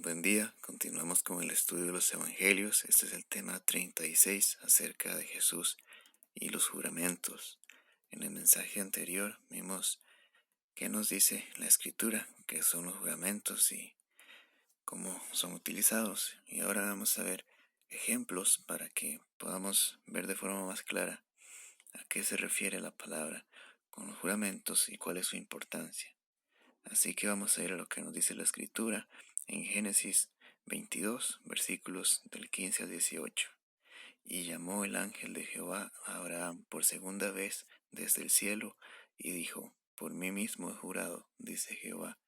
Buen día, continuamos con el estudio de los Evangelios. Este es el tema 36 acerca de Jesús y los juramentos. En el mensaje anterior vimos qué nos dice la Escritura, qué son los juramentos y cómo son utilizados. Y ahora vamos a ver ejemplos para que podamos ver de forma más clara a qué se refiere la palabra con los juramentos y cuál es su importancia. Así que vamos a ir a lo que nos dice la Escritura en Génesis 22, versículos del 15 al 18. Y llamó el ángel de Jehová a Abraham por segunda vez desde el cielo, y dijo: Por mí mismo he jurado, dice Jehová,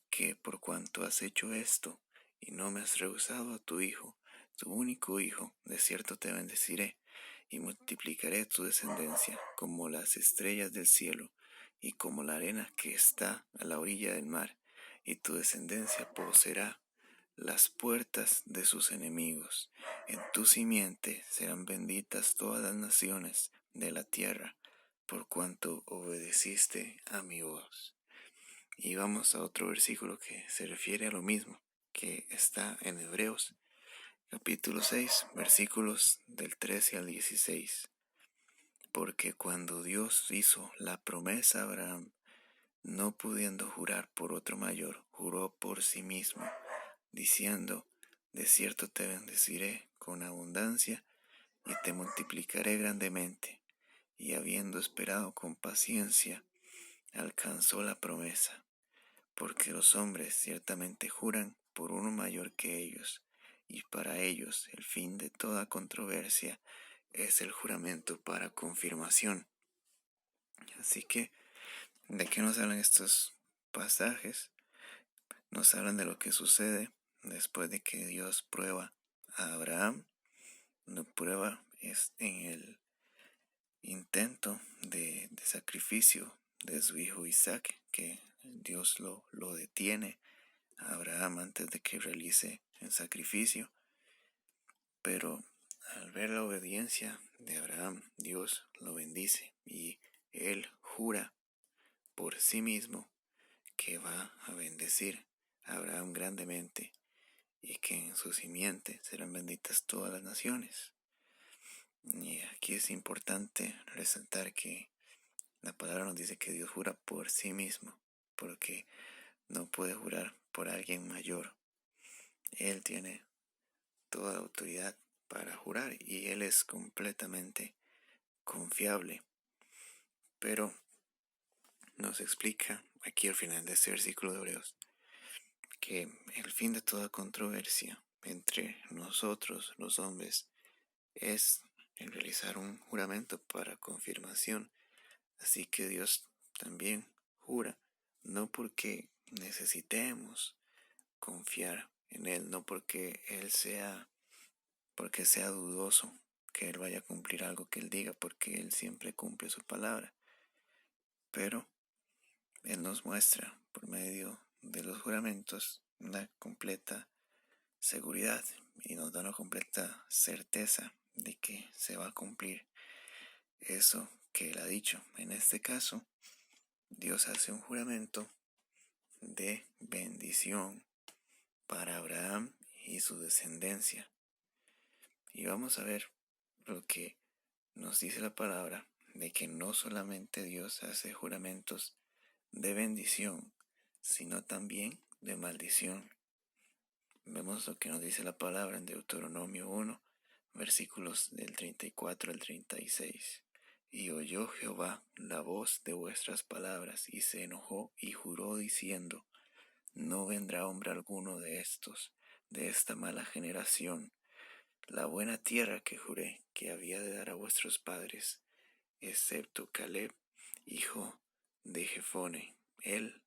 que por cuanto has hecho esto, y no me has rehusado a tu hijo, tu único hijo, de cierto te bendeciré, y multiplicaré tu descendencia como las estrellas del cielo, y como la arena que está a la orilla del mar, y tu descendencia poseerá las puertas de sus enemigos. En tu simiente serán benditas todas las naciones de la tierra, por cuanto obedeciste a mi voz. Y vamos a otro versículo que se refiere a lo mismo, que está en Hebreos, capítulo 6, versículos del 13 al 16. Porque cuando Dios hizo la promesa a Abraham, no pudiendo jurar por otro mayor, juró por sí mismo, diciendo: De cierto te bendeciré con abundancia y te multiplicaré grandemente. Y habiendo esperado con paciencia, alcanzó la promesa. Porque los hombres ciertamente juran por uno mayor que ellos, y para ellos el fin de toda controversia es el juramento para confirmación. Así que, ¿de qué nos hablan estos pasajes? Nos hablan de lo que sucede después de que Dios prueba a Abraham. Lo prueba es en el intento de sacrificio de su hijo Isaac, que Dios lo detiene a Abraham antes de que realice el sacrificio. Pero al ver la obediencia de Abraham, Dios lo bendice y él jura por sí mismo que va a bendecir a Abraham grandemente y que en su simiente serán benditas todas las naciones. Y aquí es importante resaltar que la palabra nos dice que Dios jura por sí mismo, porque no puede jurar por alguien mayor. Él tiene toda la autoridad para jurar y Él es completamente confiable. Pero nos explica aquí al final de este versículo de Hebreos que el fin de toda controversia entre nosotros los hombres es en realizar un juramento para confirmación. Así que Dios también jura, no porque necesitemos confiar en Él, no porque sea dudoso que Él vaya a cumplir algo que Él diga, porque Él siempre cumple su palabra. Pero Él nos muestra por medio de los juramentos una completa seguridad y nos da una completa certeza de que se va a cumplir eso que Él ha dicho. En este caso, Dios hace un juramento de bendición para Abraham y su descendencia. Y vamos a ver lo que nos dice la palabra de que no solamente Dios hace juramentos de bendición, sino también de maldición. Vemos lo que nos dice la palabra en Deuteronomio 1, versículos del 34 al 36. Y oyó Jehová la voz de vuestras palabras, y se enojó y juró diciendo: No vendrá hombre alguno de esta mala generación, la buena tierra que juré que había de dar a vuestros padres, excepto Caleb, hijo de Jefone. Él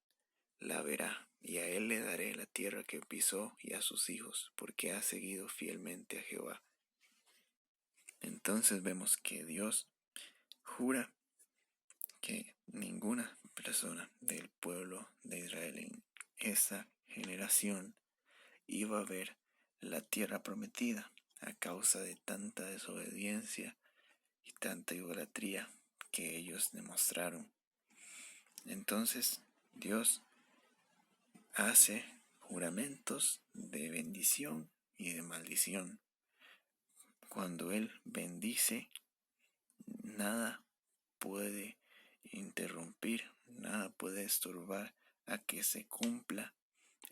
la verá, y a él le daré la tierra que pisó y a sus hijos, porque ha seguido fielmente a Jehová. Entonces vemos que Dios jura que ninguna persona del pueblo de Israel en esa generación iba a ver la tierra prometida a causa de tanta desobediencia y tanta idolatría que ellos demostraron. Entonces Dios hace juramentos de bendición y de maldición. Cuando Él bendice, nada puede interrumpir, nada puede estorbar a que se cumpla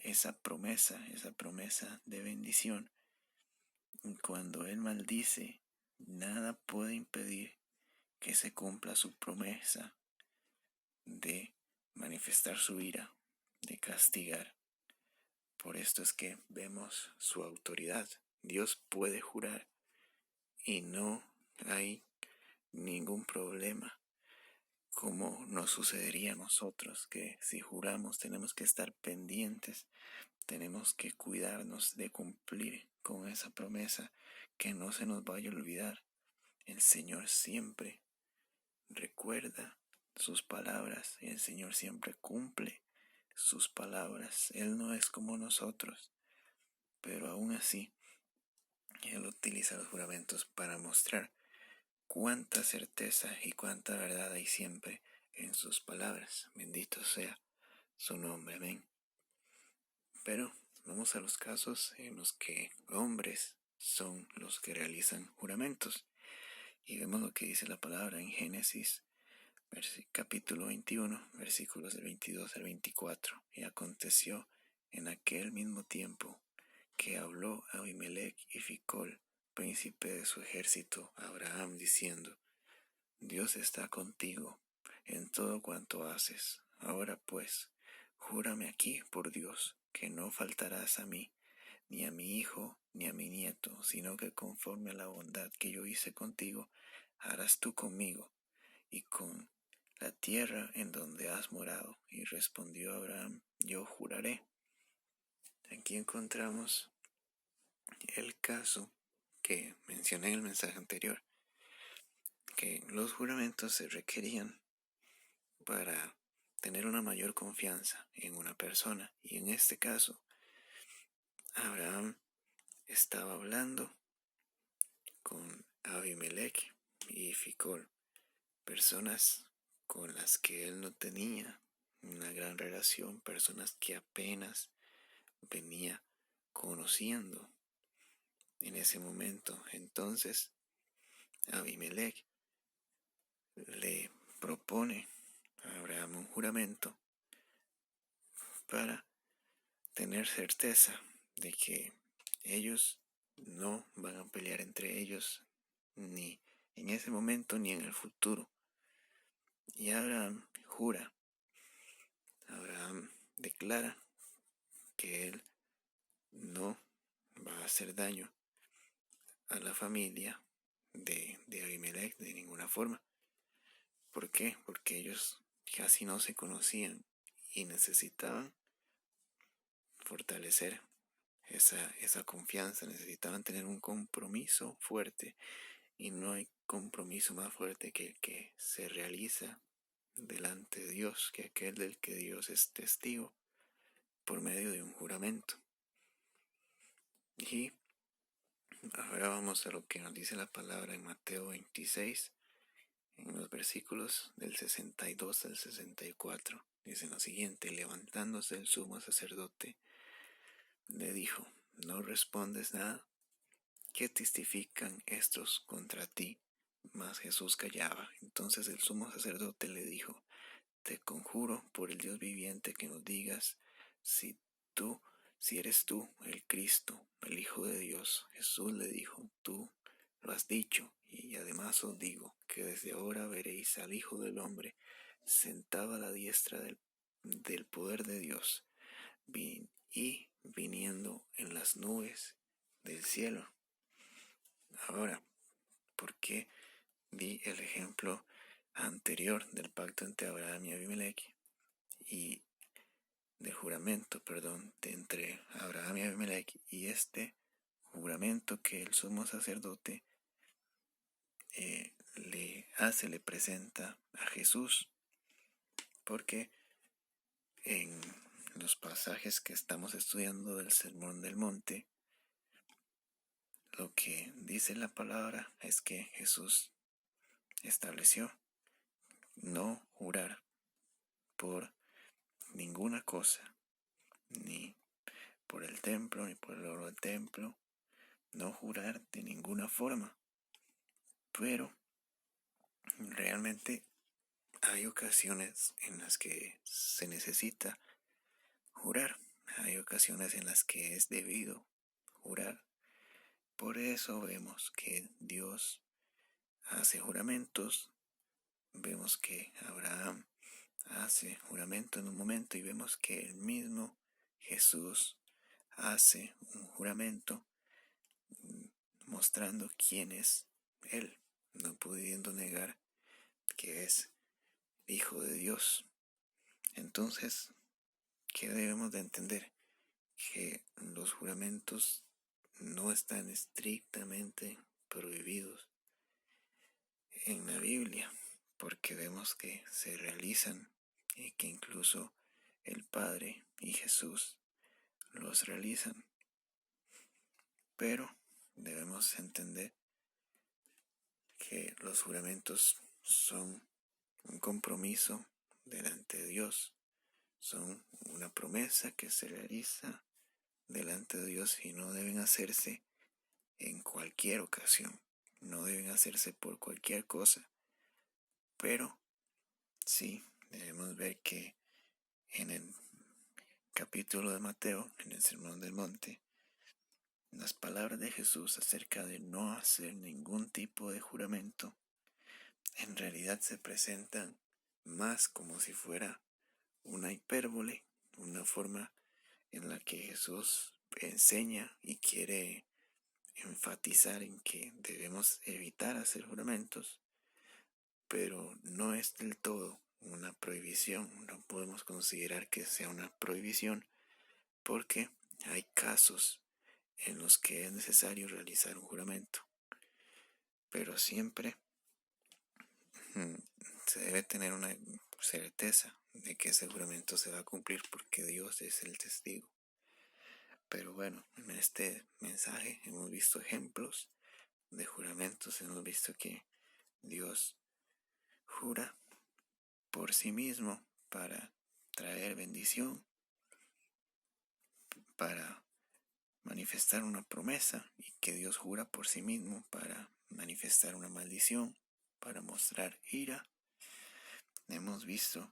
esa promesa de bendición. Cuando Él maldice, nada puede impedir que se cumpla su promesa de manifestar su ira, de castigar. Por esto es que vemos su autoridad. Dios puede jurar y no hay ningún problema, como nos sucedería a nosotros, que si juramos tenemos que estar pendientes, tenemos que cuidarnos de cumplir con esa promesa, que no se nos vaya a olvidar. El Señor siempre recuerda sus palabras y el Señor siempre cumple sus palabras. Él no es como nosotros, pero aún así Él utiliza los juramentos para mostrar cuánta certeza y cuánta verdad hay siempre en sus palabras. Bendito sea su nombre, amén. Pero vamos a los casos en los que hombres son los que realizan juramentos. Y vemos lo que dice la palabra en Génesis capítulo 21, versículos del 22 al 24. Y aconteció en aquel mismo tiempo que habló Abimelech y Ficol, príncipe de su ejército, a Abraham, diciendo: Dios está contigo en todo cuanto haces. Ahora pues, júrame aquí por Dios, que no faltarás a mí, ni a mi hijo, ni a mi nieto, sino que conforme a la bondad que yo hice contigo, harás tú conmigo y con la tierra en donde has morado. Y respondió Abraham: yo juraré. Aquí encontramos el caso que mencioné en el mensaje anterior, que los juramentos se requerían para tener una mayor confianza en una persona. Y en este caso, Abraham estaba hablando con Abimelech y Ficol, personas con las que él no tenía una gran relación, personas que apenas venía conociendo en ese momento. Entonces Abimelech le propone a Abraham un juramento para tener certeza de que ellos no van a pelear entre ellos, ni en ese momento ni en el futuro. Y Abraham jura, Abraham declara que él no va a hacer daño a la familia de Abimelech de ninguna forma. ¿Por qué? Porque ellos casi no se conocían y necesitaban fortalecer esa confianza, necesitaban tener un compromiso fuerte, y no hay compromiso más fuerte que el que se realiza delante de Dios, que aquel del que Dios es testigo por medio de un juramento. Y ahora vamos a lo que nos dice la palabra en Mateo 26, en los versículos del 62 al 64. Dice lo siguiente: levantándose el sumo sacerdote, le dijo: ¿no respondes nada? ¿Qué testifican estos contra ti? Mas Jesús callaba. Entonces el sumo sacerdote le dijo: te conjuro por el Dios viviente que nos digas si eres tú el Cristo, el Hijo de Dios. Jesús le dijo: tú lo has dicho, y además os digo que desde ahora veréis al Hijo del Hombre sentado a la diestra del poder de Dios, y viniendo en las nubes del cielo. Ahora, ¿por qué di el ejemplo anterior del pacto entre Abraham y Abimelech y del juramento, de entre Abraham y Abimelech, y este juramento que el sumo sacerdote le presenta a Jesús? Porque en los pasajes que estamos estudiando del Sermón del Monte, lo que dice la palabra es que Jesús estableció no jurar por ninguna cosa, ni por el templo ni por el oro del templo, no jurar de ninguna forma. Pero realmente hay ocasiones en las que se necesita jurar, hay ocasiones en las que es debido jurar. Por eso vemos que Dios hace juramentos, vemos que Abraham hace juramento en un momento y vemos que el mismo Jesús hace un juramento mostrando quién es Él, no pudiendo negar que es Hijo de Dios. Entonces, ¿qué debemos de entender? Que los juramentos no están estrictamente prohibidos en la Biblia, porque vemos que se realizan y que incluso el Padre y Jesús los realizan. Pero debemos entender que los juramentos son un compromiso delante de Dios, son una promesa que se realiza delante de Dios y no deben hacerse en cualquier ocasión, no deben hacerse por cualquier cosa. Pero sí debemos ver que en el capítulo de Mateo, en el Sermón del Monte, las palabras de Jesús acerca de no hacer ningún tipo de juramento en realidad se presentan más como si fuera una hipérbole, una forma en la que Jesús enseña y quiere enfatizar en que debemos evitar hacer juramentos, pero no es del todo una prohibición, no podemos considerar que sea una prohibición porque hay casos en los que es necesario realizar un juramento, pero siempre se debe tener una certeza de que ese juramento se va a cumplir porque Dios es el testigo. Pero bueno, en este mensaje hemos visto ejemplos de juramentos, hemos visto que Dios jura por sí mismo para traer bendición, para manifestar una promesa, y que Dios jura por sí mismo para manifestar una maldición, para mostrar ira. Hemos visto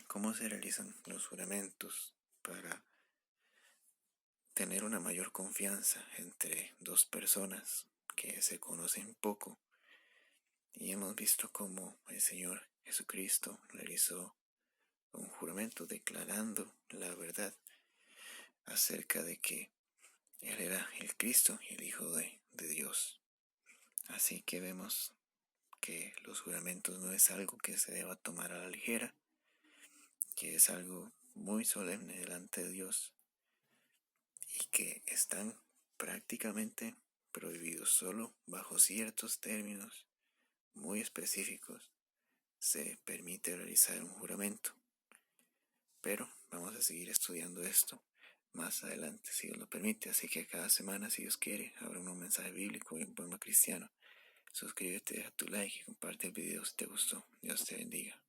cómo se realizan los juramentos para tener una mayor confianza entre dos personas que se conocen poco. Y hemos visto cómo el Señor Jesucristo realizó un juramento declarando la verdad acerca de que Él era el Cristo y el Hijo de Dios. Así que vemos que los juramentos no es algo que se deba tomar a la ligera, que es algo muy solemne delante de Dios y que están prácticamente prohibidos. Solo bajo ciertos términos muy específicos se permite realizar un juramento. Pero vamos a seguir estudiando esto más adelante, si Dios lo permite. Así que cada semana, si Dios quiere, habrá un mensaje bíblico y un poema cristiano. Suscríbete, deja tu like y comparte el video si te gustó. Dios te bendiga.